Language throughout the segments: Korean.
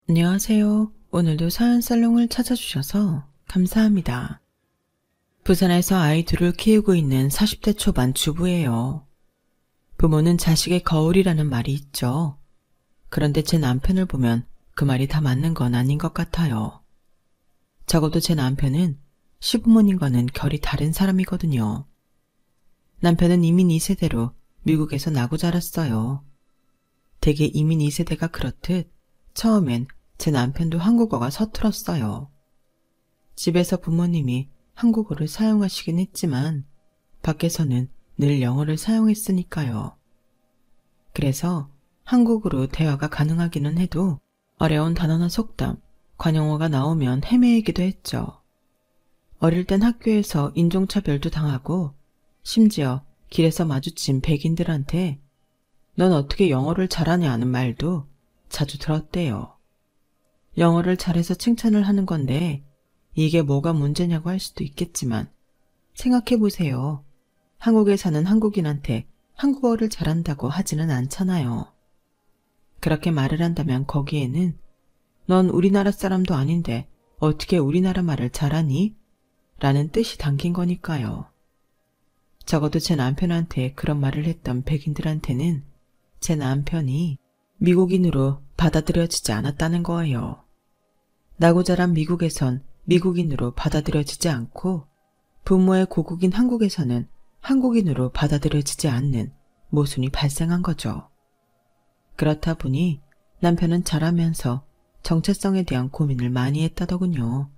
안녕하세요. 오늘도 사연살롱을 찾아주셔서 감사합니다. 부산에서 아이 둘을 키우고 있는 40대 초반 주부예요. 부모는 자식의 거울이라는 말이 있죠. 그런데 제 남편을 보면 그 말이 다 맞는 건 아닌 것 같아요. 적어도 제 남편은 시부모님과는 결이 다른 사람이거든요. 남편은 이민 2세대로 미국에서 나고 자랐어요. 대개 이민 2세대가 그렇듯 처음엔 제 남편도 한국어가 서툴었어요. 집에서 부모님이 한국어를 사용하시긴 했지만 밖에서는 늘 영어를 사용했으니까요. 그래서 한국어로 대화가 가능하기는 해도 어려운 단어나 속담, 관용어가 나오면 헤매이기도 했죠. 어릴 땐 학교에서 인종차별도 당하고 심지어 길에서 마주친 백인들한테 넌 어떻게 영어를 잘하냐 하는 말도 자주 들었대요. 영어를 잘해서 칭찬을 하는 건데 이게 뭐가 문제냐고 할 수도 있겠지만 생각해보세요. 한국에 사는 한국인한테 한국어를 잘한다고 하지는 않잖아요. 그렇게 말을 한다면 거기에는 넌 우리나라 사람도 아닌데 어떻게 우리나라 말을 잘하니? 라는 뜻이 담긴 거니까요. 적어도 제 남편한테 그런 말을 했던 백인들한테는 제 남편이 미국인으로 받아들여지지 않았다는 거예요. 나고 자란 미국에선 미국인으로 받아들여지지 않고 부모의 고국인 한국에서는 한국인으로 받아들여지지 않는 모순이 발생한 거죠. 그렇다 보니 남편은 자라면서 정체성에 대한 고민을 많이 했다더군요.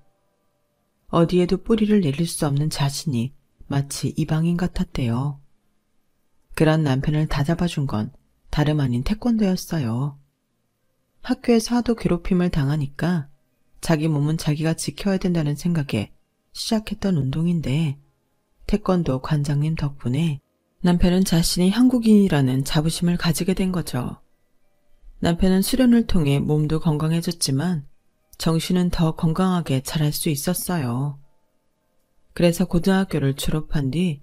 어디에도 뿌리를 내릴 수 없는 자신이 마치 이방인 같았대요. 그런 남편을 다잡아준 건 다름 아닌 태권도였어요. 학교에서 하도 괴롭힘을 당하니까 자기 몸은 자기가 지켜야 된다는 생각에 시작했던 운동인데 태권도 관장님 덕분에 남편은 자신이 한국인이라는 자부심을 가지게 된 거죠. 남편은 수련을 통해 몸도 건강해졌지만 정신은 더 건강하게 자랄 수 있었어요. 그래서 고등학교를 졸업한 뒤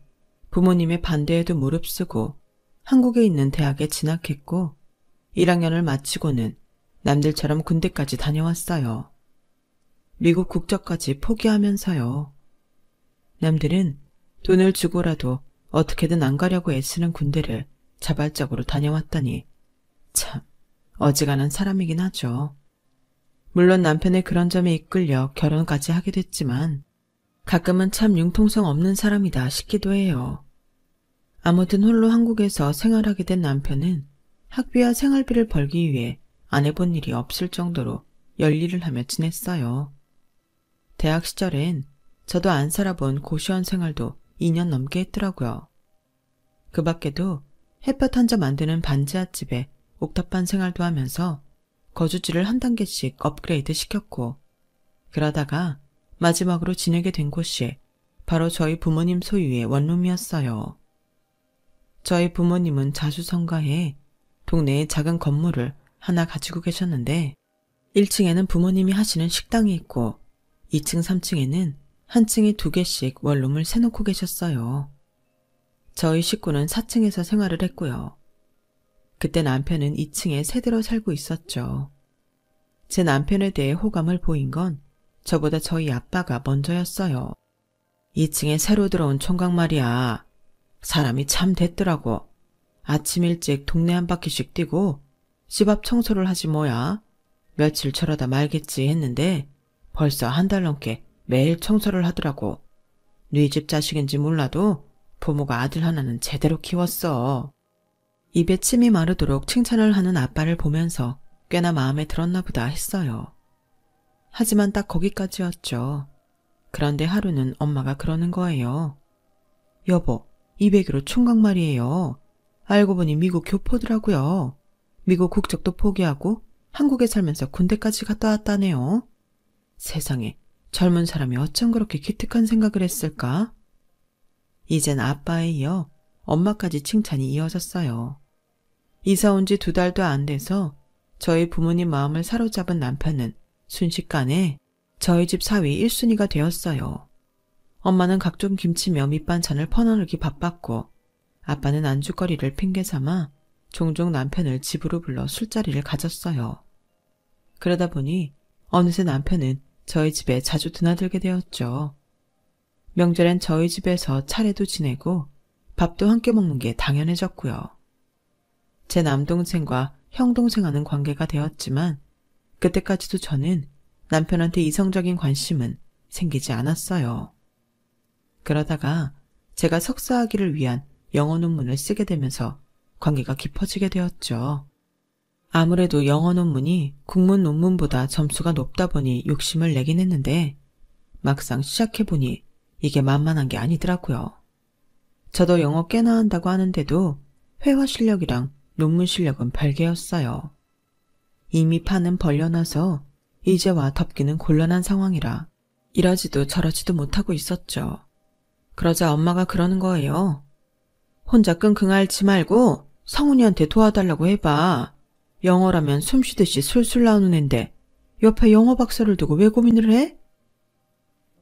부모님의 반대에도 무릅쓰고 한국에 있는 대학에 진학했고 1학년을 마치고는 남들처럼 군대까지 다녀왔어요. 미국 국적까지 포기하면서요. 남들은 돈을 주고라도 어떻게든 안 가려고 애쓰는 군대를 자발적으로 다녀왔다니 참 어지간한 사람이긴 하죠. 물론 남편의 그런 점에 이끌려 결혼까지 하게 됐지만 가끔은 참 융통성 없는 사람이다 싶기도 해요. 아무튼 홀로 한국에서 생활하게 된 남편은 학비와 생활비를 벌기 위해 안 해본 일이 없을 정도로 열일을 하며 지냈어요. 대학 시절엔 저도 안 살아본 고시원 생활도 2년 넘게 했더라고요. 그 밖에도 햇볕 한 점 만드는 반지하집에 옥탑방 생활도 하면서 거주지를 한 단계씩 업그레이드 시켰고 그러다가 마지막으로 지내게 된 곳이 바로 저희 부모님 소유의 원룸이었어요. 저희 부모님은 자수성가해 동네에 작은 건물을 하나 가지고 계셨는데 1층에는 부모님이 하시는 식당이 있고 2층, 3층에는 한 층에 2개씩 원룸을 세놓고 계셨어요. 저희 식구는 4층에서 생활을 했고요. 그때 남편은 2층에 세대로 살고 있었죠. 제 남편에 대해 호감을 보인 건 저보다 저희 아빠가 먼저였어요. 2층에 새로 들어온 총각 말이야. 사람이 참 됐더라고. 아침 일찍 동네 한 바퀴씩 뛰고 집 앞 청소를 하지 뭐야. 며칠 저러다 말겠지 했는데 벌써 한 달 넘게 매일 청소를 하더라고. 네 집 자식인지 몰라도 부모가 아들 하나는 제대로 키웠어. 입에 침이 마르도록 칭찬을 하는 아빠를 보면서 꽤나 마음에 들었나 보다 했어요. 하지만 딱 거기까지였죠. 그런데 하루는 엄마가 그러는 거예요. 여보, 200으로 총각 말이에요. 알고 보니 미국 교포더라고요. 미국 국적도 포기하고 한국에 살면서 군대까지 갔다 왔다네요. 세상에 젊은 사람이 어쩜 그렇게 기특한 생각을 했을까? 이젠 아빠에 이어 엄마까지 칭찬이 이어졌어요. 이사 온 지 2달도 안 돼서 저희 부모님 마음을 사로잡은 남편은 순식간에 저희 집 사위 1순위가 되었어요. 엄마는 각종 김치며 밑반찬을 퍼나르기 바빴고 아빠는 안주거리를 핑계삼아 종종 남편을 집으로 불러 술자리를 가졌어요. 그러다 보니 어느새 남편은 저희 집에 자주 드나들게 되었죠. 명절엔 저희 집에서 차례도 지내고 밥도 함께 먹는 게 당연해졌고요. 제 남동생과 형동생하는 관계가 되었지만 그때까지도 저는 남편한테 이성적인 관심은 생기지 않았어요. 그러다가 제가 석사학위를 위한 영어 논문을 쓰게 되면서 관계가 깊어지게 되었죠. 아무래도 영어 논문이 국문 논문보다 점수가 높다 보니 욕심을 내긴 했는데 막상 시작해보니 이게 만만한 게 아니더라고요. 저도 영어 꽤나 한다고 하는데도 회화 실력이랑 논문 실력은 별개였어요. 이미 판은 벌려놔서 이제와 덮기는 곤란한 상황이라 이러지도 저러지도 못하고 있었죠. 그러자 엄마가 그러는 거예요. 혼자 끙끙 앓지 말고 성훈이한테 도와달라고 해봐. 영어라면 숨쉬듯이 술술 나오는 앤데 옆에 영어 박사를 두고 왜 고민을 해?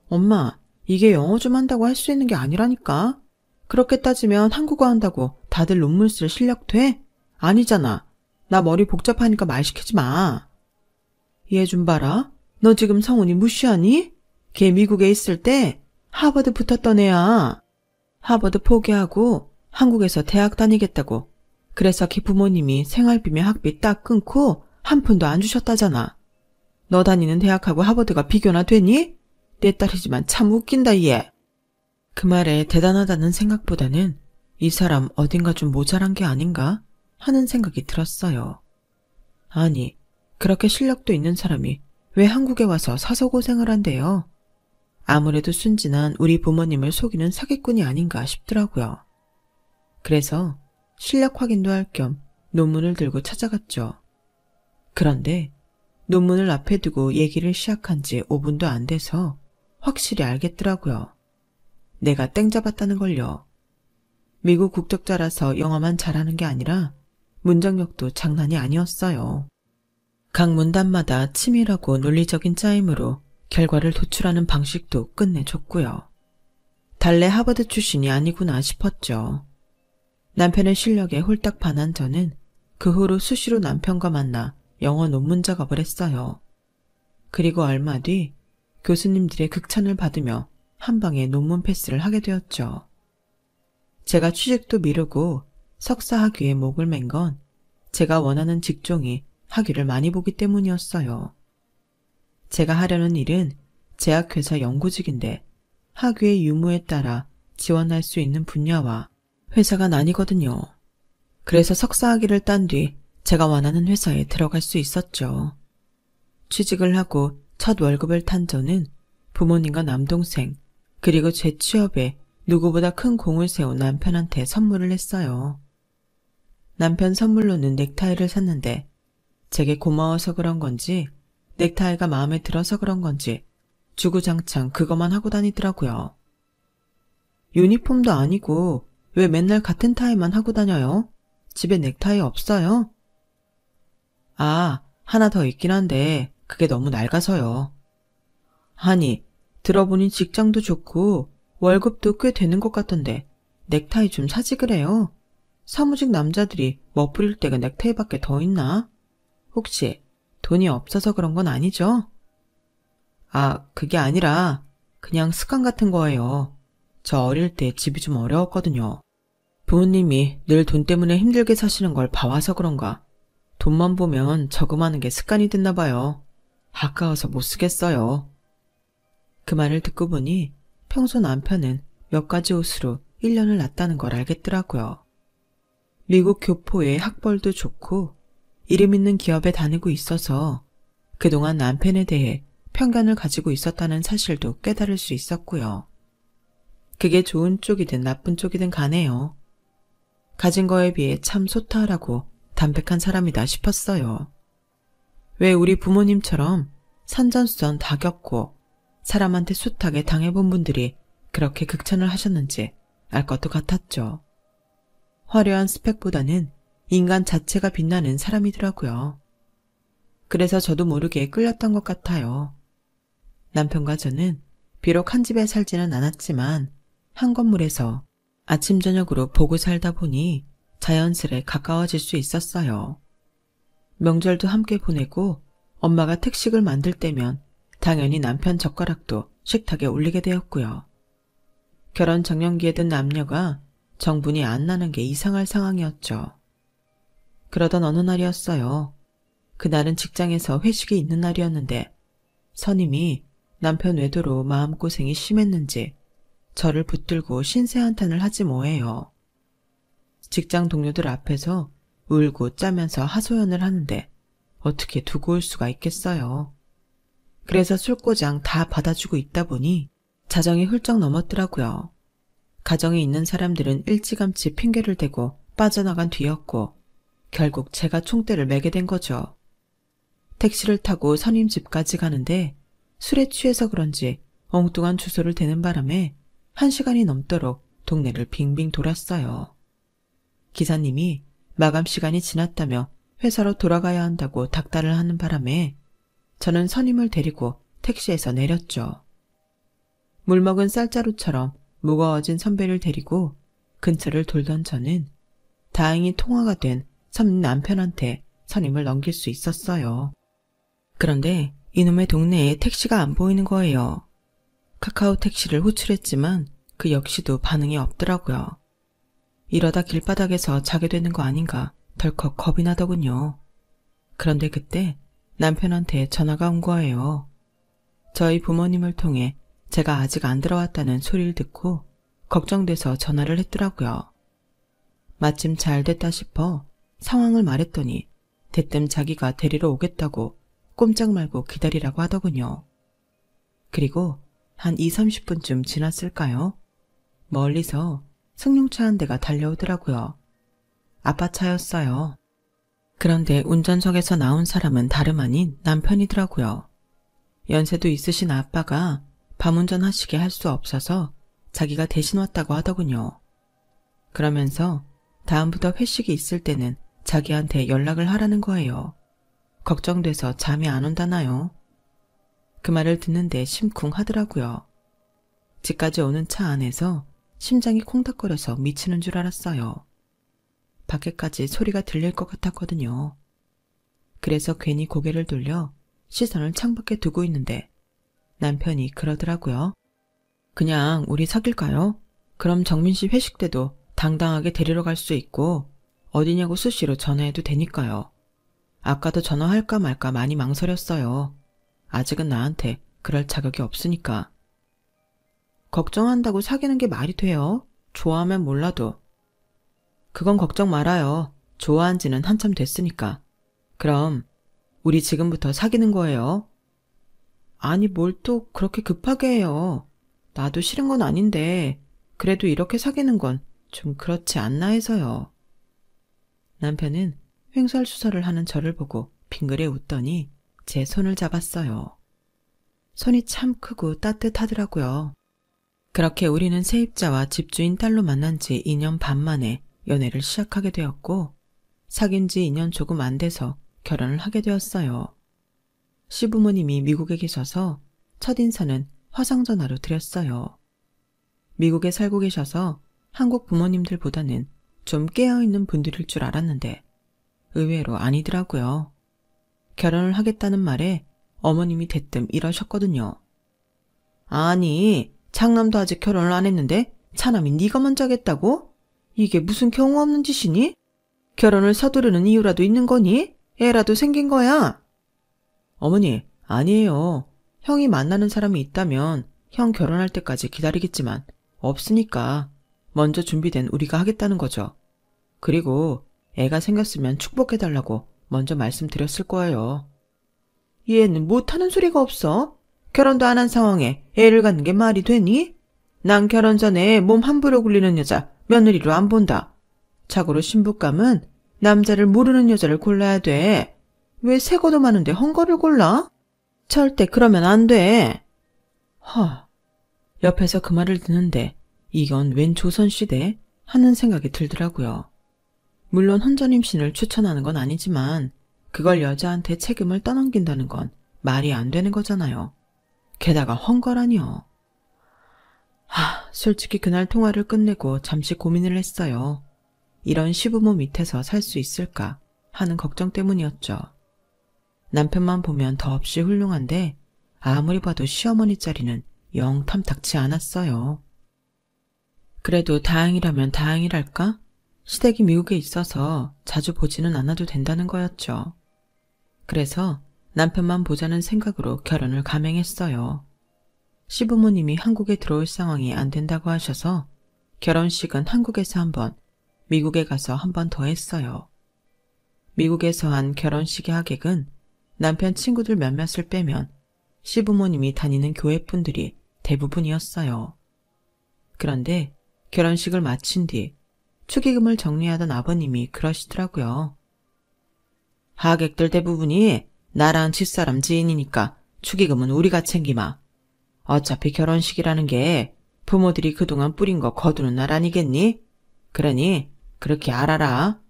엄마, 이게 영어 좀 한다고 할 수 있는 게 아니라니까. 그렇게 따지면 한국어 한다고 다들 논문 쓸 실력 돼? 아니잖아. 나 머리 복잡하니까 말 시키지 마. 얘 좀 봐라. 너 지금 성훈이 무시하니? 걔 미국에 있을 때 하버드 붙었던 애야. 하버드 포기하고 한국에서 대학 다니겠다고. 그래서 걔 부모님이 생활비며 학비 딱 끊고 한 푼도 안 주셨다잖아. 너 다니는 대학하고 하버드가 비교나 되니? 내 딸이지만 참 웃긴다 얘. 그 말에 대단하다는 생각보다는 이 사람 어딘가 좀 모자란 게 아닌가 하는 생각이 들었어요. 아니, 그렇게 실력도 있는 사람이 왜 한국에 와서 사서고생을 한대요? 아무래도 순진한 우리 부모님을 속이는 사기꾼이 아닌가 싶더라고요. 그래서 실력 확인도 할 겸 논문을 들고 찾아갔죠. 그런데 논문을 앞에 두고 얘기를 시작한 지 5분도 안 돼서 확실히 알겠더라고요. 내가 땡 잡았다는 걸요. 미국 국적자라서 영어만 잘하는 게 아니라 문장력도 장난이 아니었어요. 각 문단마다 치밀하고 논리적인 짜임으로 결과를 도출하는 방식도 끝내줬고요. 달래 하버드 출신이 아니구나 싶었죠. 남편의 실력에 홀딱 반한 저는 그 후로 수시로 남편과 만나 영어 논문 작업을 했어요. 그리고 얼마 뒤 교수님들의 극찬을 받으며 한 방에 논문 패스를 하게 되었죠. 제가 취직도 미루고 석사 학위에 목을 맨 건 제가 원하는 직종이 학위를 많이 보기 때문이었어요. 제가 하려는 일은 제약회사 연구직인데 학위의 유무에 따라 지원할 수 있는 분야와 회사가 나뉘거든요. 그래서 석사 학위를 딴 뒤 제가 원하는 회사에 들어갈 수 있었죠. 취직을 하고 첫 월급을 탄 저는 부모님과 남동생 그리고 제 취업에 누구보다 큰 공을 세운 남편한테 선물을 했어요. 남편 선물로는 넥타이를 샀는데 제게 고마워서 그런 건지 넥타이가 마음에 들어서 그런 건지 주구장창 그것만 하고 다니더라고요. 유니폼도 아니고 왜 맨날 같은 타이만 하고 다녀요? 집에 넥타이 없어요? 아, 하나 더 있긴 한데 그게 너무 낡아서요. 아니, 들어보니 직장도 좋고 월급도 꽤 되는 것 같던데 넥타이 좀 사지 그래요. 사무직 남자들이 멋부릴 때가 넥타이밖에 더 있나? 혹시 돈이 없어서 그런 건 아니죠? 아, 그게 아니라 그냥 습관 같은 거예요. 저 어릴 때 집이 좀 어려웠거든요. 부모님이 늘 돈 때문에 힘들게 사시는 걸 봐와서 그런가. 돈만 보면 저금하는 게 습관이 됐나 봐요. 아까워서 못 쓰겠어요. 그 말을 듣고 보니 평소 남편은 몇 가지 옷으로 1년을 났다는 걸 알겠더라고요. 미국 교포의 학벌도 좋고 이름 있는 기업에 다니고 있어서 그동안 남편에 대해 편견을 가지고 있었다는 사실도 깨달을 수 있었고요. 그게 좋은 쪽이든 나쁜 쪽이든 가네요. 가진 거에 비해 참 소탈하고 담백한 사람이다 싶었어요. 왜 우리 부모님처럼 산전수전 다 겪고 사람한테 숱하게 당해본 분들이 그렇게 극찬을 하셨는지 알 것도 같았죠. 화려한 스펙보다는 인간 자체가 빛나는 사람이더라고요. 그래서 저도 모르게 끌렸던 것 같아요. 남편과 저는 비록 한 집에 살지는 않았지만 한 건물에서 아침 저녁으로 보고 살다 보니 자연스레 가까워질 수 있었어요. 명절도 함께 보내고 엄마가 특식을 만들 때면 당연히 남편 젓가락도 식탁에 올리게 되었고요. 결혼 정년기에 든 남녀가 정분이 안 나는 게 이상할 상황이었죠. 그러던 어느 날이었어요. 그날은 직장에서 회식이 있는 날이었는데 선임이 남편 외도로 마음고생이 심했는지 저를 붙들고 신세한탄을 하지 뭐예요. 직장 동료들 앞에서 울고 짜면서 하소연을 하는데 어떻게 두고 올 수가 있겠어요. 그래서 술고장 다 받아주고 있다 보니 자정이 훌쩍 넘었더라고요. 가정에 있는 사람들은 일찌감치 핑계를 대고 빠져나간 뒤였고 결국 제가 총대를 매게 된 거죠. 택시를 타고 선임 집까지 가는데 술에 취해서 그런지 엉뚱한 주소를 대는 바람에 1시간이 넘도록 동네를 빙빙 돌았어요. 기사님이 마감 시간이 지났다며 회사로 돌아가야 한다고 닥달을 하는 바람에 저는 선임을 데리고 택시에서 내렸죠. 물먹은 쌀자루처럼 무거워진 선배를 데리고 근처를 돌던 저는 다행히 통화가 된 선임 남편한테 선임을 넘길 수 있었어요. 그런데 이놈의 동네에 택시가 안 보이는 거예요. 카카오 택시를 호출했지만 그 역시도 반응이 없더라고요. 이러다 길바닥에서 자게 되는 거 아닌가 덜컥 겁이 나더군요. 그런데 그때 남편한테 전화가 온 거예요. 저희 부모님을 통해 제가 아직 안 들어왔다는 소리를 듣고 걱정돼서 전화를 했더라고요. 마침 잘 됐다 싶어 상황을 말했더니 대뜸 자기가 데리러 오겠다고 꼼짝 말고 기다리라고 하더군요. 그리고 한 20-30분쯤 지났을까요? 멀리서 승용차 한 대가 달려오더라고요. 아빠 차였어요. 그런데 운전석에서 나온 사람은 다름 아닌 남편이더라고요. 연세도 있으신 아빠가 밤운전 하시게 할 수 없어서 자기가 대신 왔다고 하더군요. 그러면서 다음부터 회식이 있을 때는 자기한테 연락을 하라는 거예요. 걱정돼서 잠이 안 온다나요? 그 말을 듣는데 심쿵하더라고요. 집까지 오는 차 안에서 심장이 콩닥거려서 미치는 줄 알았어요. 밖에까지 소리가 들릴 것 같았거든요. 그래서 괜히 고개를 돌려 시선을 창밖에 두고 있는데 남편이 그러더라고요. 그냥 우리 사귈까요? 그럼 정민 씨 회식 때도 당당하게 데리러 갈 수 있고 어디냐고 수시로 전화해도 되니까요. 아까도 전화할까 말까 많이 망설였어요. 아직은 나한테 그럴 자격이 없으니까. 걱정한다고 사귀는 게 말이 돼요? 좋아하면 몰라도. 그건 걱정 말아요. 좋아한 지는 한참 됐으니까. 그럼 우리 지금부터 사귀는 거예요? 아니 뭘 또 그렇게 급하게 해요. 나도 싫은 건 아닌데 그래도 이렇게 사귀는 건 좀 그렇지 않나 해서요. 남편은 횡설수설을 하는 저를 보고 빙그레 웃더니 제 손을 잡았어요. 손이 참 크고 따뜻하더라고요. 그렇게 우리는 세입자와 집주인 딸로 만난 지 2년 반 만에 연애를 시작하게 되었고 사귄 지 2년 조금 안 돼서 결혼을 하게 되었어요. 시부모님이 미국에 계셔서 첫인사는 화상전화로 드렸어요. 미국에 살고 계셔서 한국 부모님들보다는 좀 깨어있는 분들일 줄 알았는데 의외로 아니더라고요. 결혼을 하겠다는 말에 어머님이 대뜸 이러셨거든요. 아니, 장남도 아직 결혼을 안 했는데 차남이 네가 먼저 하겠다고? 이게 무슨 경우 없는 짓이니? 결혼을 서두르는 이유라도 있는 거니? 애라도 생긴 거야? 어머니, 아니에요. 형이 만나는 사람이 있다면 형 결혼할 때까지 기다리겠지만 없으니까 먼저 준비된 우리가 하겠다는 거죠. 그리고 애가 생겼으면 축복해달라고 먼저 말씀드렸을 거예요. 얘는 못하는 소리가 없어. 결혼도 안 한 상황에 애를 갖는 게 말이 되니? 난 결혼 전에 몸 함부로 굴리는 여자 며느리로 안 본다. 자고로 신부감은 남자를 모르는 여자를 골라야 돼. 왜 새거도 많은데 헝거를 골라? 절대 그러면 안 돼. 옆에서 그 말을 듣는데 이건 웬 조선시대? 하는 생각이 들더라고요. 물론 혼전 임신을 추천하는 건 아니지만 그걸 여자한테 책임을 떠넘긴다는 건 말이 안 되는 거잖아요. 게다가 헝거라니요. 솔직히 그날 통화를 끝내고 잠시 고민을 했어요. 이런 시부모 밑에서 살 수 있을까 하는 걱정 때문이었죠. 남편만 보면 더없이 훌륭한데 아무리 봐도 시어머니 자리는 영 탐탁치 않았어요. 그래도 다행이라면 다행이랄까? 시댁이 미국에 있어서 자주 보지는 않아도 된다는 거였죠. 그래서 남편만 보자는 생각으로 결혼을 감행했어요. 시부모님이 한국에 들어올 상황이 안 된다고 하셔서 결혼식은 한국에서 한 번, 미국에 가서 한 번 더 했어요. 미국에서 한 결혼식의 하객은 남편 친구들 몇몇을 빼면 시부모님이 다니는 교회분들이 대부분이었어요. 그런데 결혼식을 마친 뒤 축의금을 정리하던 아버님이 그러시더라고요. 하객들 대부분이 나랑 집사람 지인이니까 축의금은 우리가 챙기마. 어차피 결혼식이라는 게 부모들이 그동안 뿌린 거 거두는 날 아니겠니? 그러니 그렇게 알아라.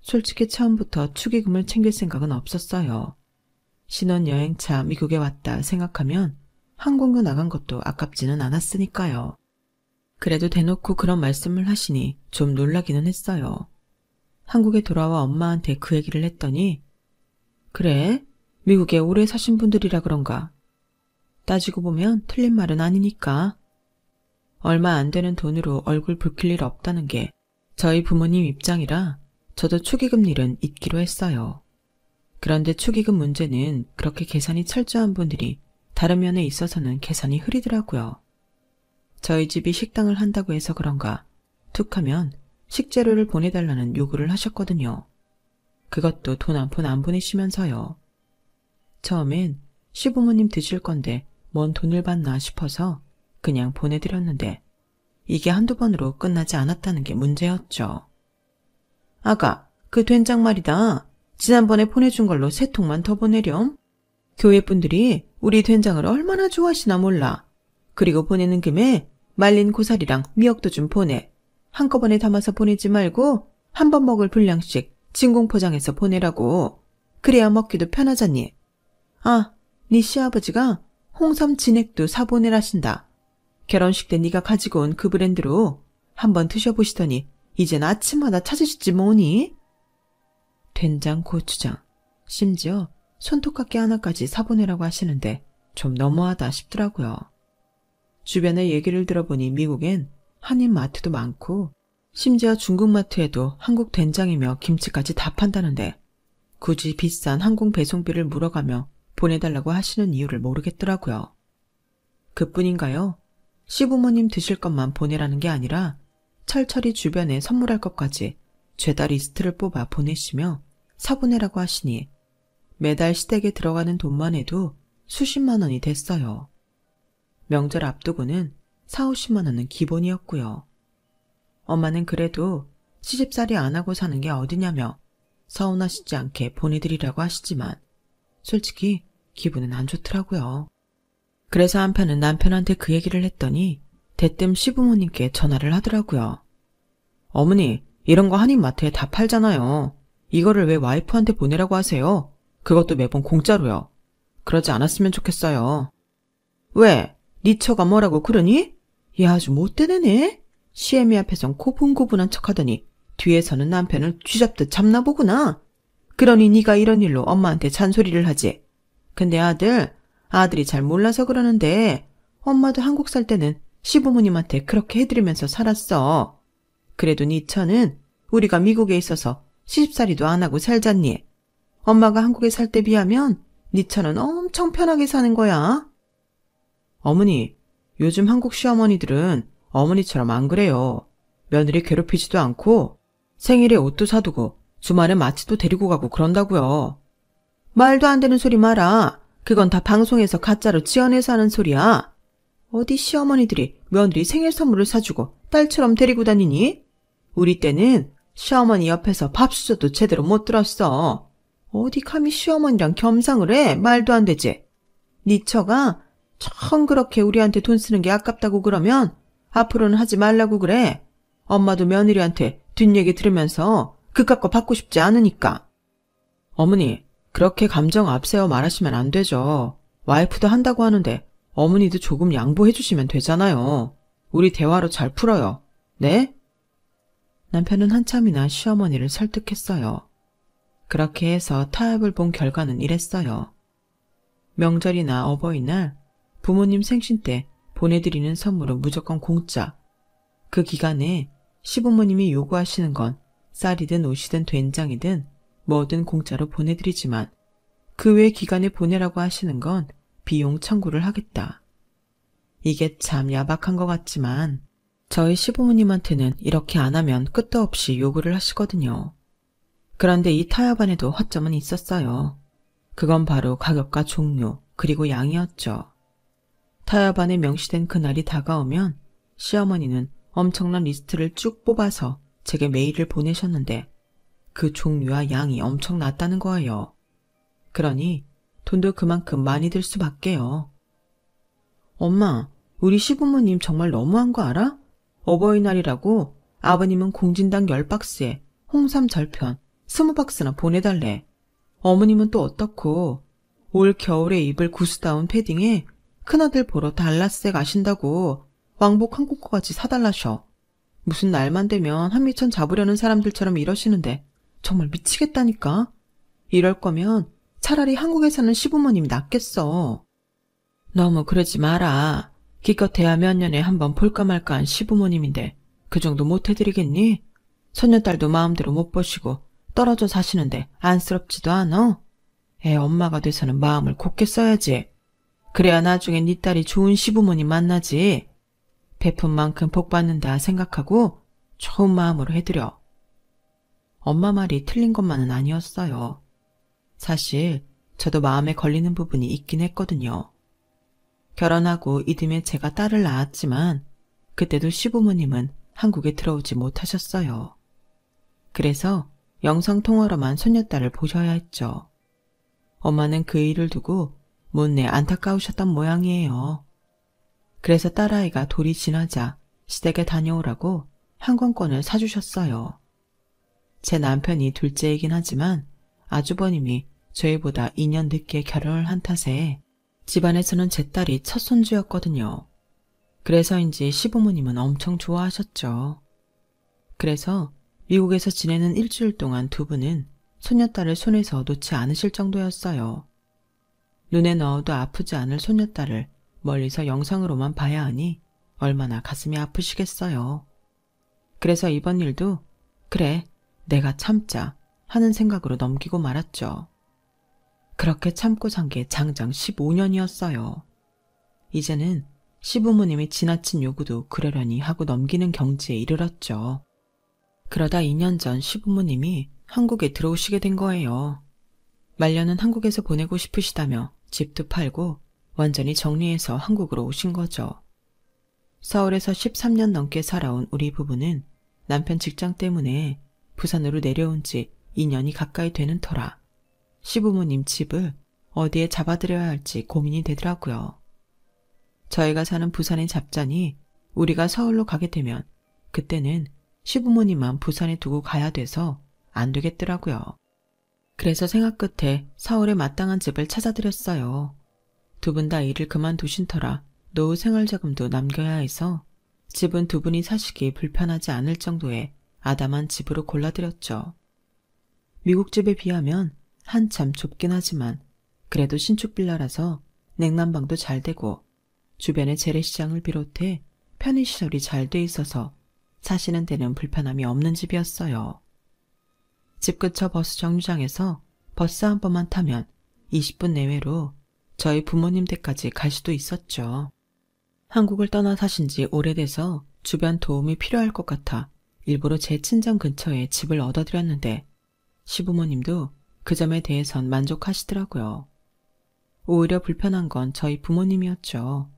솔직히 처음부터 축의금을 챙길 생각은 없었어요. 신혼여행차 미국에 왔다 생각하면 항공료 나간 것도 아깝지는 않았으니까요. 그래도 대놓고 그런 말씀을 하시니 좀 놀라기는 했어요. 한국에 돌아와 엄마한테 그 얘기를 했더니 그래? 미국에 오래 사신 분들이라 그런가? 따지고 보면 틀린 말은 아니니까. 얼마 안 되는 돈으로 얼굴 붉힐 일 없다는 게 저희 부모님 입장이라 저도 축의금 일은 잊기로 했어요. 그런데 축의금 문제는 그렇게 계산이 철저한 분들이 다른 면에 있어서는 계산이 흐리더라고요. 저희 집이 식당을 한다고 해서 그런가 툭하면 식재료를 보내달라는 요구를 하셨거든요. 그것도 돈 한 푼 안 보내시면서요. 처음엔 시부모님 드실 건데 뭔 돈을 받나 싶어서 그냥 보내드렸는데 이게 한두 번으로 끝나지 않았다는 게 문제였죠. 아가, 그 된장 말이다. 지난번에 보내준 걸로 3통만 더 보내렴. 교회분들이 우리 된장을 얼마나 좋아하시나 몰라. 그리고 보내는 김에 말린 고사리랑 미역도 좀 보내. 한꺼번에 담아서 보내지 말고 한 번 먹을 분량씩 진공 포장해서 보내라고. 그래야 먹기도 편하잖니. 아, 네 시아버지가 홍삼 진액도 사보내라신다. 결혼식 때 네가 가지고 온 그 브랜드로 한번 드셔보시더니 이젠 아침마다 찾으시지 뭐니? 된장, 고추장, 심지어 손톱깎이 하나까지 사보내라고 하시는데 좀 너무하다 싶더라고요. 주변에 얘기를 들어보니 미국엔 한인 마트도 많고 심지어 중국 마트에도 한국 된장이며 김치까지 다 판다는데 굳이 비싼 항공 배송비를 물어가며 보내달라고 하시는 이유를 모르겠더라고요. 그뿐인가요? 시부모님 드실 것만 보내라는 게 아니라 철철이 주변에 선물할 것까지 죄다 리스트를 뽑아 보내시며 사보내라고 하시니 매달 시댁에 들어가는 돈만 해도 수십만 원이 됐어요. 명절 앞두고는 40~50만 원은 기본이었고요. 엄마는 그래도 시집살이 안 하고 사는 게 어디냐며 서운하시지 않게 보내드리라고 하시지만 솔직히 기분은 안 좋더라고요. 그래서 한편은 남편한테 그 얘기를 했더니 대뜸 시부모님께 전화를 하더라고요. 어머니, 이런 거 한인마트에 다 팔잖아요. 이거를 왜 와이프한테 보내라고 하세요? 그것도 매번 공짜로요. 그러지 않았으면 좋겠어요. 왜? 네 처가 뭐라고 그러니? 얘 아주 못된 애네? 시애미 앞에선 고분고분한 척하더니 뒤에서는 남편을 쥐잡듯 잡나 보구나. 그러니 네가 이런 일로 엄마한테 잔소리를 하지. 근데 아들이 잘 몰라서 그러는데 엄마도 한국 살 때는 시부모님한테 그렇게 해드리면서 살았어. 그래도 네 처는 우리가 미국에 있어서 시집살이도 안 하고 살잖니. 엄마가 한국에 살 때 비하면 네 처는 엄청 편하게 사는 거야. 어머니, 요즘 한국 시어머니들은 어머니처럼 안 그래요. 며느리 괴롭히지도 않고 생일에 옷도 사두고 주말에 마트도 데리고 가고 그런다고요. 말도 안 되는 소리 마라. 그건 다 방송에서 가짜로 지어내서 하는 소리야. 어디 시어머니들이 며느리 생일 선물을 사주고 딸처럼 데리고 다니니? 우리 때는 시어머니 옆에서 밥수저도 제대로 못 들었어. 어디 감히 시어머니랑 겸상을 해? 말도 안 되지. 네 처가 참 그렇게 우리한테 돈 쓰는 게 아깝다고 그러면 앞으로는 하지 말라고 그래. 엄마도 며느리한테 뒷얘기 들으면서 그깟 거 받고 싶지 않으니까. 어머니, 그렇게 감정 앞세워 말하시면 안 되죠. 와이프도 한다고 하는데 어머니도 조금 양보해 주시면 되잖아요. 우리 대화로 잘 풀어요. 네? 남편은 한참이나 시어머니를 설득했어요. 그렇게 해서 타협을 본 결과는 이랬어요. 명절이나 어버이날, 부모님 생신 때 보내드리는 선물은 무조건 공짜. 그 기간에 시부모님이 요구하시는 건 쌀이든 옷이든 된장이든 뭐든 공짜로 보내드리지만 그 외 기간에 보내라고 하시는 건 비용 청구를 하겠다. 이게 참 야박한 것 같지만 저희 시부모님한테는 이렇게 안 하면 끝도 없이 요구를 하시거든요. 그런데 이 타협안에도 허점은 있었어요. 그건 바로 가격과 종류 그리고 양이었죠. 타협안에 명시된 그날이 다가오면 시어머니는 엄청난 리스트를 쭉 뽑아서 제게 메일을 보내셨는데 그 종류와 양이 엄청 낮다는 거예요. 그러니 돈도 그만큼 많이 들 수밖에요. 엄마, 우리 시부모님 정말 너무한 거 알아? 어버이날이라고 아버님은 공진당 10박스에 홍삼 절편 20박스나 보내달래. 어머님은 또 어떻고 올 겨울에 입을 구스다운 패딩에 큰아들 보러 달라스에 가신다고 왕복 항공권까지 사달라셔. 무슨 날만 되면 한미천 잡으려는 사람들처럼 이러시는데 정말 미치겠다니까. 이럴 거면 차라리 한국에 사는 시부모님이 낫겠어. 너무 그러지 마라. 기껏해야 몇 년에 한번 볼까 말까 한 시부모님인데 그 정도 못 해드리겠니? 손녀딸도 마음대로 못 보시고 떨어져 사시는데 안쓰럽지도 않아? 애 엄마가 돼서는 마음을 곱게 써야지. 그래야 나중에 네 딸이 좋은 시부모님 만나지. 베푼 만큼 복 받는다 생각하고 좋은 마음으로 해드려. 엄마 말이 틀린 것만은 아니었어요. 사실 저도 마음에 걸리는 부분이 있긴 했거든요. 결혼하고 이듬해 제가 딸을 낳았지만 그때도 시부모님은 한국에 들어오지 못하셨어요. 그래서 영상통화로만 손녀딸을 보셔야 했죠. 엄마는 그 일을 두고 못내 안타까우셨던 모양이에요. 그래서 딸아이가 돌이 지나자 시댁에 다녀오라고 항공권을 사주셨어요. 제 남편이 둘째이긴 하지만 아주버님이 저희보다 2년 늦게 결혼을 한 탓에 집안에서는 제 딸이 첫 손주였거든요. 그래서인지 시부모님은 엄청 좋아하셨죠. 그래서 미국에서 지내는 일주일 동안 두 분은 손녀딸을 손에서 놓지 않으실 정도였어요. 눈에 넣어도 아프지 않을 손녀딸을 멀리서 영상으로만 봐야 하니 얼마나 가슴이 아프시겠어요. 그래서 이번 일도 그래, 내가 참자 하는 생각으로 넘기고 말았죠. 그렇게 참고 산 게 장장 15년이었어요. 이제는 시부모님이 지나친 요구도 그러려니 하고 넘기는 경지에 이르렀죠. 그러다 2년 전 시부모님이 한국에 들어오시게 된 거예요. 말년은 한국에서 보내고 싶으시다며 집도 팔고 완전히 정리해서 한국으로 오신 거죠. 서울에서 13년 넘게 살아온 우리 부부는 남편 직장 때문에 부산으로 내려온 지 2년이 가까이 되는 터라 시부모님 집을 어디에 잡아드려야 할지 고민이 되더라고요. 저희가 사는 부산에 잡자니 우리가 서울로 가게 되면 그때는 시부모님만 부산에 두고 가야 돼서 안 되겠더라고요. 그래서 생각 끝에 서울에 마땅한 집을 찾아드렸어요. 두 분 다 일을 그만두신 터라 노후 생활자금도 남겨야 해서 집은 두 분이 사시기 불편하지 않을 정도의 아담한 집으로 골라드렸죠. 미국 집에 비하면 한참 좁긴 하지만 그래도 신축 빌라라서 냉난방도 잘 되고 주변에 재래시장을 비롯해 편의시설이 잘 돼 있어서 사시는 데는 불편함이 없는 집이었어요. 집 근처 버스 정류장에서 버스 한 번만 타면 20분 내외로 저희 부모님 댁까지 갈 수도 있었죠. 한국을 떠나 사신 지 오래돼서 주변 도움이 필요할 것 같아 일부러 제 친정 근처에 집을 얻어드렸는데 시부모님도 그 점에 대해선 만족하시더라고요. 오히려 불편한 건 저희 부모님이었죠.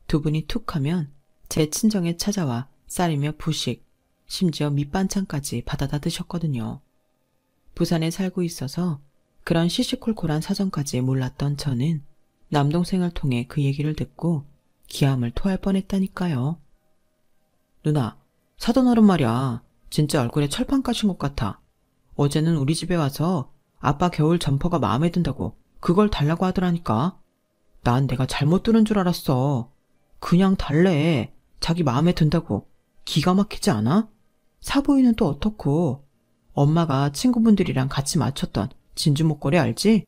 두 분이 툭 하면 제 친정에 찾아와 쌀이며 부식, 심지어 밑반찬까지 받아다 드셨거든요. 부산에 살고 있어서 그런 시시콜콜한 사정까지 몰랐던 저는 남동생을 통해 그 얘기를 듣고 기함을 토할 뻔했다니까요. 누나, 사돈어른 말이야. 진짜 얼굴에 철판 까신 것 같아. 어제는 우리 집에 와서 아빠 겨울 점퍼가 마음에 든다고 그걸 달라고 하더라니까. 난 내가 잘못 들은 줄 알았어. 그냥 달래. 자기 마음에 든다고. 기가 막히지 않아? 사부인은 또 어떻고. 엄마가 친구분들이랑 같이 맞췄던 진주 목걸이 알지?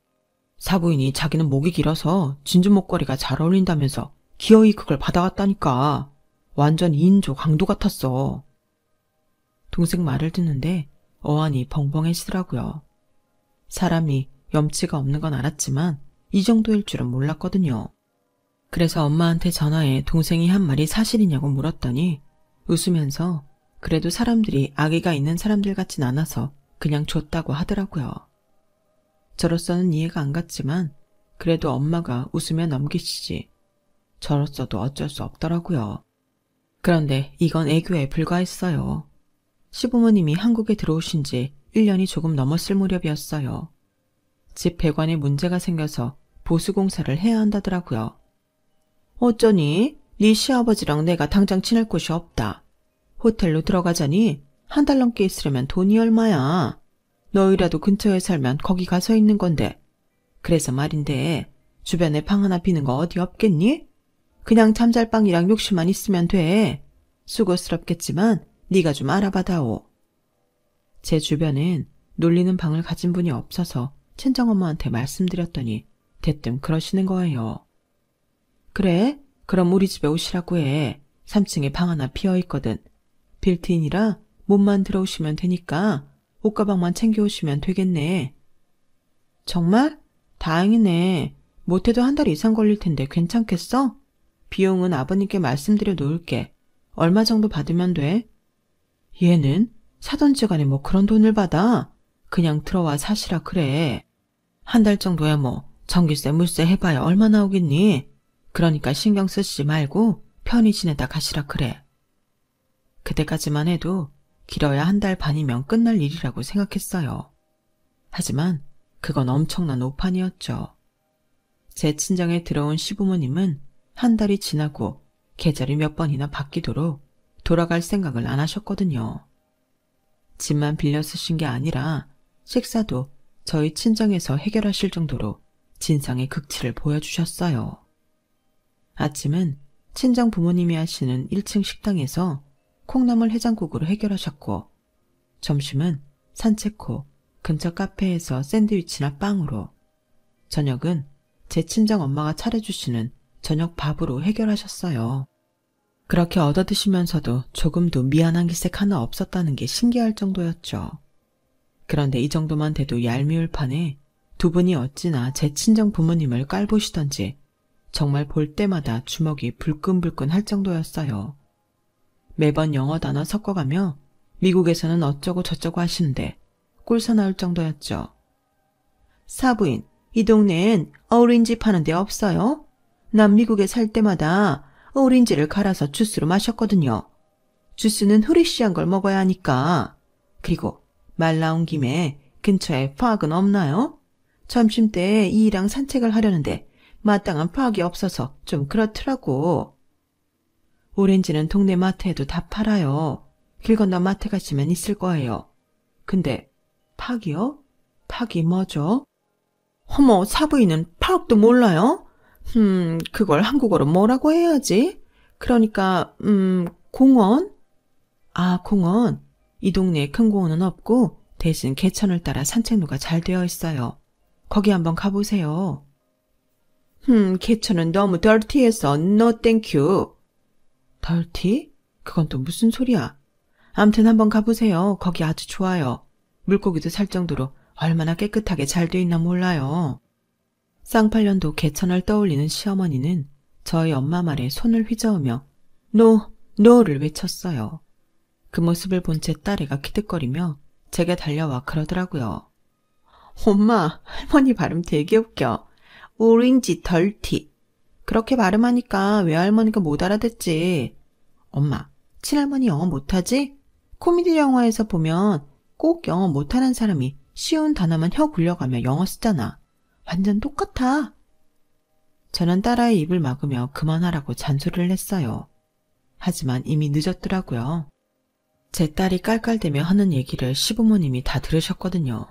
사부인이 자기는 목이 길어서 진주 목걸이가 잘 어울린다면서 기어이 그걸 받아갔다니까. 완전 2인조 강도 같았어. 동생 말을 듣는데 어안이 벙벙해지더라고요. 사람이 염치가 없는 건 알았지만 이 정도일 줄은 몰랐거든요. 그래서 엄마한테 전화해 동생이 한 말이 사실이냐고 물었더니 웃으면서 그래도 사람들이 아기가 있는 사람들 같진 않아서 그냥 줬다고 하더라고요. 저로서는 이해가 안 갔지만 그래도 엄마가 웃으며 넘기시지. 저로서도 어쩔 수 없더라고요. 그런데 이건 애교에 불과했어요. 시부모님이 한국에 들어오신 지 1년이 조금 넘었을 무렵이었어요. 집 배관에 문제가 생겨서 보수공사를 해야 한다더라고요. 어쩌니? 네 시아버지랑 내가 당장 지낼 곳이 없다. 호텔로 들어가자니 한 달 넘게 있으려면 돈이 얼마야. 너희라도 근처에 살면 거기 가서 있는 건데. 그래서 말인데 주변에 방 하나 비는 거 어디 없겠니? 그냥 잠잘방이랑 욕실만 있으면 돼. 수고스럽겠지만 네가 좀 알아봐다오. 제 주변엔 놀리는 방을 가진 분이 없어서 친정엄마한테 말씀드렸더니 대뜸 그러시는 거예요. 그래? 그럼 우리 집에 오시라고 해. 3층에 방 하나 비어있거든. 빌트인이라 몸만 들어오시면 되니까 옷가방만 챙겨오시면 되겠네. 정말? 다행이네. 못해도 한 달 이상 걸릴 텐데 괜찮겠어? 비용은 아버님께 말씀드려 놓을게. 얼마 정도 받으면 돼? 얘는 사돈지간에 뭐 그런 돈을 받아? 그냥 들어와 사시라 그래. 한 달 정도야 뭐 전기세 물세 해봐야 얼마 나오겠니? 그러니까 신경 쓰시지 말고 편히 지내다 가시라 그래. 그때까지만 해도 길어야 한 달 반이면 끝날 일이라고 생각했어요. 하지만 그건 엄청난 오판이었죠. 제 친정에 들어온 시부모님은 한 달이 지나고 계절이 몇 번이나 바뀌도록 돌아갈 생각을 안 하셨거든요. 집만 빌려 쓰신 게 아니라 식사도 저희 친정에서 해결하실 정도로 진상의 극치를 보여주셨어요. 아침은 친정 부모님이 하시는 1층 식당에서 콩나물 해장국으로 해결하셨고, 점심은 산책 후 근처 카페에서 샌드위치나 빵으로, 저녁은 제 친정 엄마가 차려주시는 저녁 밥으로 해결하셨어요. 그렇게 얻어드시면서도 조금도 미안한 기색 하나 없었다는 게 신기할 정도였죠. 그런데 이 정도만 돼도 얄미울 판에 두 분이 어찌나 제 친정 부모님을 깔보시던지 정말 볼 때마다 주먹이 불끈불끈 할 정도였어요. 매번 영어 단어 섞어가며 미국에서는 어쩌고 저쩌고 하시는데 꿀사 나올 정도였죠. 사부인, 이 동네엔 오렌지 파는 데 없어요? 난 미국에 살 때마다 오렌지를 갈아서 주스로 마셨거든요. 주스는 후리쉬한 걸 먹어야 하니까. 그리고 말 나온 김에 근처에 파악은 없나요? 점심때 이이랑 산책을 하려는데 마땅한 파악이 없어서 좀 그렇더라고. 오렌지는 동네 마트에도 다 팔아요. 길 건너 마트 가시면 있을 거예요. 근데 파악이요? 파악이 뭐죠? 어머, 사부인은 파악도 몰라요? 그걸 한국어로 뭐라고 해야지? 그러니까 공원? 아, 공원. 이 동네에 큰 공원은 없고 대신 개천을 따라 산책로가 잘 되어 있어요. 거기 한번 가보세요. 개천은 너무 덜티해서 no 땡큐. 덜티? 그건 또 무슨 소리야? 암튼 한번 가보세요. 거기 아주 좋아요. 물고기도 살 정도로 얼마나 깨끗하게 잘 돼 있나 몰라요. 쌍팔년도 개천을 떠올리는 시어머니는 저희 엄마 말에 손을 휘저으며 노를 외쳤어요. 그 모습을 본 제 딸애가 키득거리며 제게 달려와 그러더라고요. 엄마, 할머니 발음 되게 웃겨. 오렌지 덜티. 그렇게 발음하니까 외할머니가 못 알아듣지. 엄마, 친할머니 영어 못하지? 코미디 영화에서 보면 꼭 영어 못하는 사람이 쉬운 단어만 혀 굴려가며 영어 쓰잖아. 완전 똑같아. 저는 딸아이 입을 막으며 그만하라고 잔소리를 했어요. 하지만 이미 늦었더라고요. 제 딸이 깔깔대며 하는 얘기를 시부모님이 다 들으셨거든요.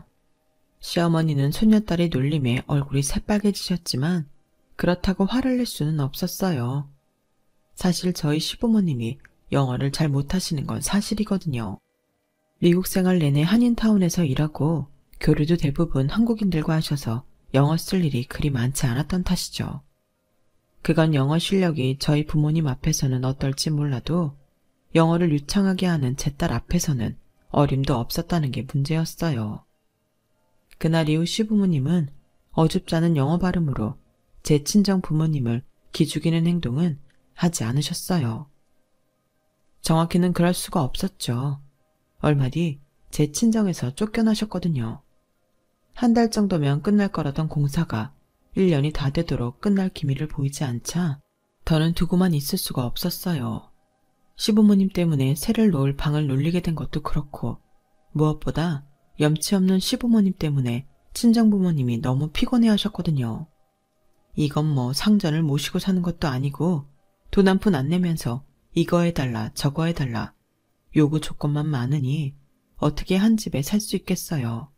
시어머니는 손녀딸의 놀림에 얼굴이 새빨개지셨지만 그렇다고 화를 낼 수는 없었어요. 사실 저희 시부모님이 영어를 잘 못하시는 건 사실이거든요. 미국 생활 내내 한인타운에서 일하고 교류도 대부분 한국인들과 하셔서 영어 쓸 일이 그리 많지 않았던 탓이죠. 그간 영어 실력이 저희 부모님 앞에서는 어떨지 몰라도 영어를 유창하게 하는 제 딸 앞에서는 어림도 없었다는 게 문제였어요. 그날 이후 시부모님은 어줍지 않은 영어 발음으로 제 친정 부모님을 기죽이는 행동은 하지 않으셨어요. 정확히는 그럴 수가 없었죠. 얼마 뒤 제 친정에서 쫓겨나셨거든요. 한 달 정도면 끝날 거라던 공사가 1년이 다 되도록 끝날 기미를 보이지 않자 더는 두고만 있을 수가 없었어요. 시부모님 때문에 새를 놓을 방을 놀리게 된 것도 그렇고 무엇보다 염치 없는 시부모님 때문에 친정부모님이 너무 피곤해하셨거든요. 이건 뭐 상전을 모시고 사는 것도 아니고 돈 한 푼 안 내면서 이거 해달라 저거 해달라 요구 조건만 많으니 어떻게 한 집에 살 수 있겠어요.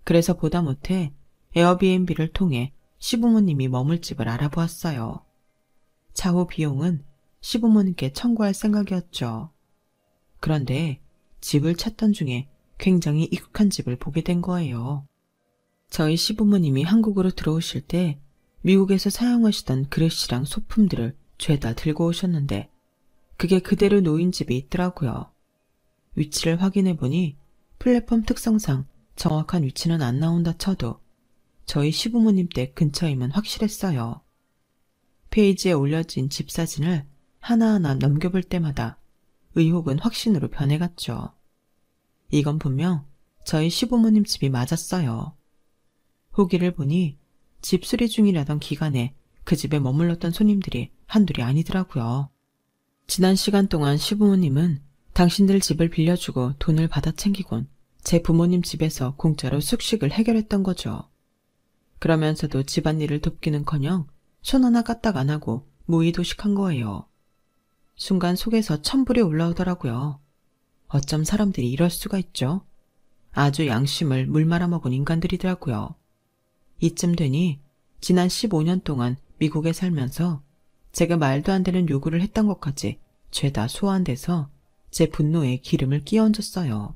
그래서 보다 못해 에어비앤비를 통해 시부모님이 머물 집을 알아보았어요. 차후 비용은 시부모님께 청구할 생각이었죠. 그런데 집을 찾던 중에 굉장히 익숙한 집을 보게 된 거예요. 저희 시부모님이 한국으로 들어오실 때 미국에서 사용하시던 그릇이랑 소품들을 죄다 들고 오셨는데 그게 그대로 놓인 집이 있더라고요. 위치를 확인해보니 플랫폼 특성상 정확한 위치는 안 나온다 쳐도 저희 시부모님 댁 근처임은 확실했어요. 페이지에 올려진 집 사진을 하나하나 넘겨볼 때마다 의혹은 확신으로 변해갔죠. 이건 분명 저희 시부모님 집이 맞았어요. 후기를 보니 집 수리 중이라던 기간에 그 집에 머물렀던 손님들이 한둘이 아니더라고요. 지난 시간 동안 시부모님은 당신들 집을 빌려주고 돈을 받아 챙기곤 제 부모님 집에서 공짜로 숙식을 해결했던 거죠. 그러면서도 집안일을 돕기는커녕 손 하나 까딱 안 하고 무의도식한 거예요. 순간 속에서 천불이 올라오더라고요. 어쩜 사람들이 이럴 수가 있죠? 아주 양심을 물 말아먹은 인간들이더라고요. 이쯤 되니 지난 15년 동안 미국에 살면서 제가 말도 안 되는 요구를 했던 것까지 죄다 소환돼서 제 분노에 기름을 끼얹었어요.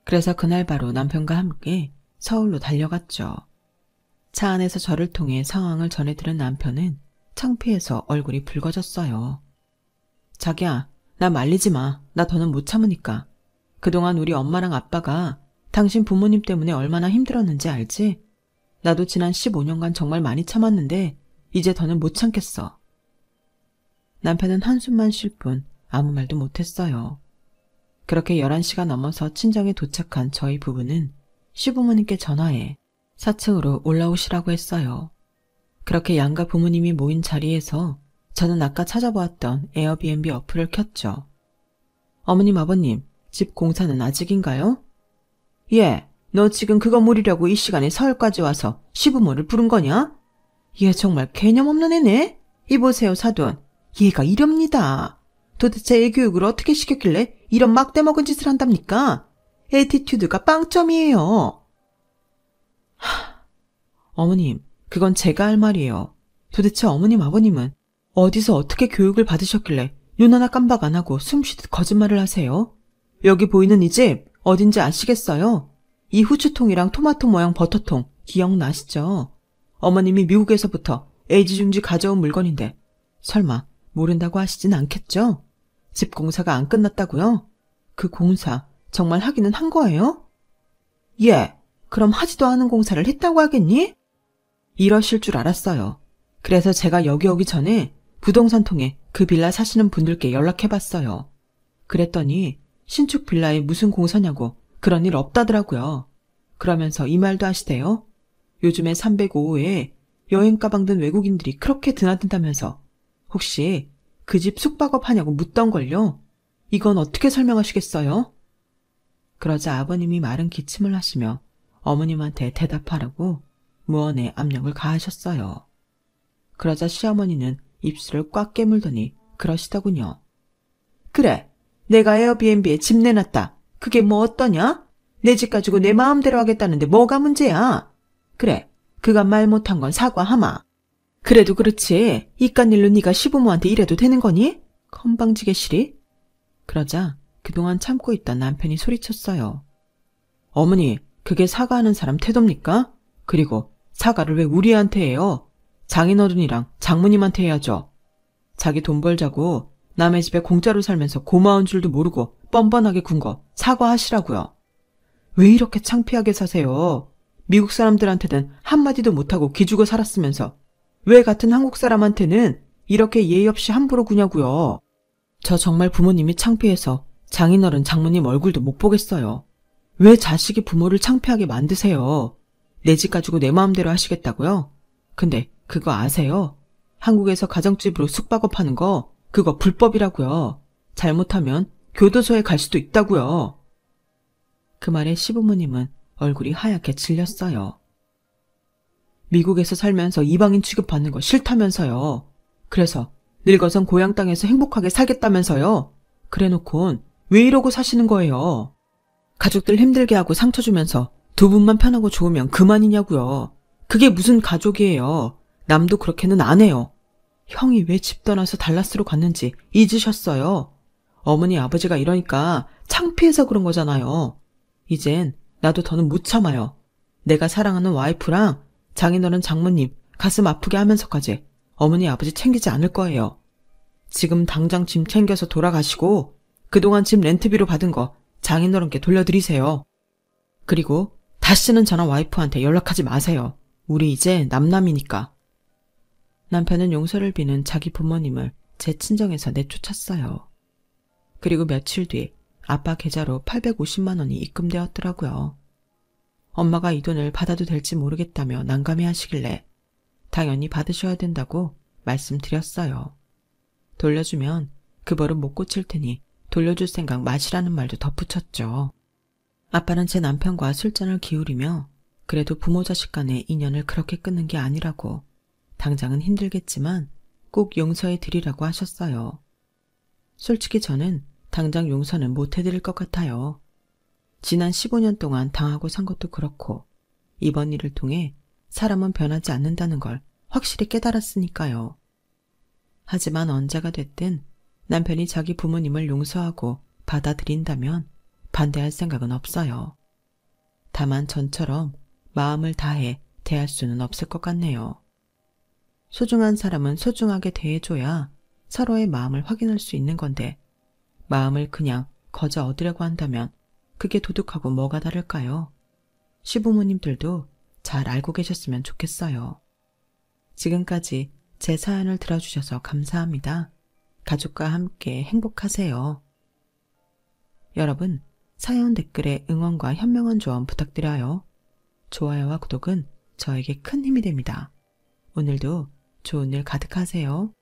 그래서 그날 바로 남편과 함께 서울로 달려갔죠. 차 안에서 저를 통해 상황을 전해들은 남편은 창피해서 얼굴이 붉어졌어요. 자기야, 나 말리지 마. 나 더는 못 참으니까. 그동안 우리 엄마랑 아빠가 당신 부모님 때문에 얼마나 힘들었는지 알지? 나도 지난 15년간 정말 많이 참았는데 이제 더는 못 참겠어. 남편은 한숨만 쉴 뿐 아무 말도 못했어요. 그렇게 11시가 넘어서 친정에 도착한 저희 부부는 시부모님께 전화해 4층으로 올라오시라고 했어요. 그렇게 양가 부모님이 모인 자리에서 저는 아까 찾아보았던 에어비앤비 어플을 켰죠. 어머님, 아버님, 집 공사는 아직인가요? 예, 너 지금 그 건물이라고 이 시간에 서울까지 와서 시부모를 부른 거냐? 얘 정말 개념 없는 애네? 이보세요, 사돈. 얘가 이럽니다. 도대체 애 교육을 어떻게 시켰길래 이런 막대먹은 짓을 한답니까? 애티튜드가 빵점이에요. 어머님, 그건 제가 할 말이에요. 도대체 어머님, 아버님은 어디서 어떻게 교육을 받으셨길래 눈 하나 깜박 안 하고 숨쉬듯 거짓말을 하세요? 여기 보이는 이 집 어딘지 아시겠어요? 이 후추통이랑 토마토 모양 버터통 기억나시죠? 어머님이 미국에서부터 애지중지 가져온 물건인데 설마 모른다고 하시진 않겠죠? 집 공사가 안 끝났다고요? 그 공사 정말 하기는 한 거예요? 예, 그럼 하지도 않은 공사를 했다고 하겠니? 이러실 줄 알았어요. 그래서 제가 여기 오기 전에 부동산 통해 그 빌라 사시는 분들께 연락해봤어요. 그랬더니 신축 빌라에 무슨 공사냐고 그런 일 없다더라고요. 그러면서 이 말도 하시대요. 요즘에 305호에 여행 가방 든 외국인들이 그렇게 드나든다면서 혹시 그 집 숙박업 하냐고 묻던걸요. 이건 어떻게 설명하시겠어요? 그러자 아버님이 마른 기침을 하시며 어머님한테 대답하라고 무언의 압력을 가하셨어요. 그러자 시어머니는 입술을 꽉 깨물더니 그러시더군요. 그래, 내가 에어비앤비에 집 내놨다. 그게 뭐 어떠냐? 내 집 가지고 내 마음대로 하겠다는데 뭐가 문제야? 그래, 그간 말 못한 건 사과하마. 그래도 그렇지, 이깟 일로 네가 시부모한테 이래도 되는 거니? 건방지게 시리? 그러자 그동안 참고 있던 남편이 소리쳤어요. 어머니, 그게 사과하는 사람 태도입니까? 그리고 사과를 왜 우리한테 해요? 장인어른이랑 장모님한테 해야죠. 자기 돈 벌자고 남의 집에 공짜로 살면서 고마운 줄도 모르고 뻔뻔하게 군 거 사과하시라고요. 왜 이렇게 창피하게 사세요? 미국 사람들한테는 한마디도 못하고 기죽어 살았으면서 왜 같은 한국 사람한테는 이렇게 예의 없이 함부로 구냐고요. 저 정말 부모님이 창피해서 장인어른 장모님 얼굴도 못 보겠어요. 왜 자식이 부모를 창피하게 만드세요? 내 집 가지고 내 마음대로 하시겠다고요? 근데 그거 아세요? 한국에서 가정집으로 숙박업하는 거 그거 불법이라고요. 잘못하면 교도소에 갈 수도 있다고요. 그 말에 시부모님은 얼굴이 하얗게 질렸어요. 미국에서 살면서 이방인 취급받는 거 싫다면서요. 그래서 늙어선 고향 땅에서 행복하게 살겠다면서요. 그래놓곤 왜 이러고 사시는 거예요? 가족들 힘들게 하고 상처 주면서 두 분만 편하고 좋으면 그만이냐고요. 그게 무슨 가족이에요. 남도 그렇게는 안 해요. 형이 왜 집 떠나서 달라스로 갔는지 잊으셨어요? 어머니 아버지가 이러니까 창피해서 그런 거잖아요. 이젠 나도 더는 못 참아요. 내가 사랑하는 와이프랑 장인어른 장모님 가슴 아프게 하면서까지 어머니 아버지 챙기지 않을 거예요. 지금 당장 짐 챙겨서 돌아가시고 그동안 집 렌트비로 받은 거 장인어른께 돌려드리세요. 그리고 다시는 저랑 와이프한테 연락하지 마세요. 우리 이제 남남이니까. 남편은 용서를 비는 자기 부모님을 제 친정에서 내쫓았어요. 그리고 며칠 뒤 아빠 계좌로 850만 원이 입금되었더라고요. 엄마가 이 돈을 받아도 될지 모르겠다며 난감해하시길래 당연히 받으셔야 된다고 말씀드렸어요. 돌려주면 그 버릇 못 고칠 테니 돌려줄 생각 마시라는 말도 덧붙였죠. 아빠는 제 남편과 술잔을 기울이며 그래도 부모 자식 간의 인연을 그렇게 끊는 게 아니라고 당장은 힘들겠지만 꼭 용서해 드리라고 하셨어요. 솔직히 저는 당장 용서는 못 해드릴 것 같아요. 지난 15년 동안 당하고 산 것도 그렇고 이번 일을 통해 사람은 변하지 않는다는 걸 확실히 깨달았으니까요. 하지만 언제가 됐든 남편이 자기 부모님을 용서하고 받아들인다면 반대할 생각은 없어요. 다만 전처럼 마음을 다해 대할 수는 없을 것 같네요. 소중한 사람은 소중하게 대해줘야 서로의 마음을 확인할 수 있는 건데 마음을 그냥 거저 얻으려고 한다면 그게 도둑하고 뭐가 다를까요? 시부모님들도 잘 알고 계셨으면 좋겠어요. 지금까지 제 사연을 들어주셔서 감사합니다. 가족과 함께 행복하세요. 여러분, 사연 댓글에 응원과 현명한 조언 부탁드려요. 좋아요와 구독은 저에게 큰 힘이 됩니다. 오늘도 좋은 일 가득하세요.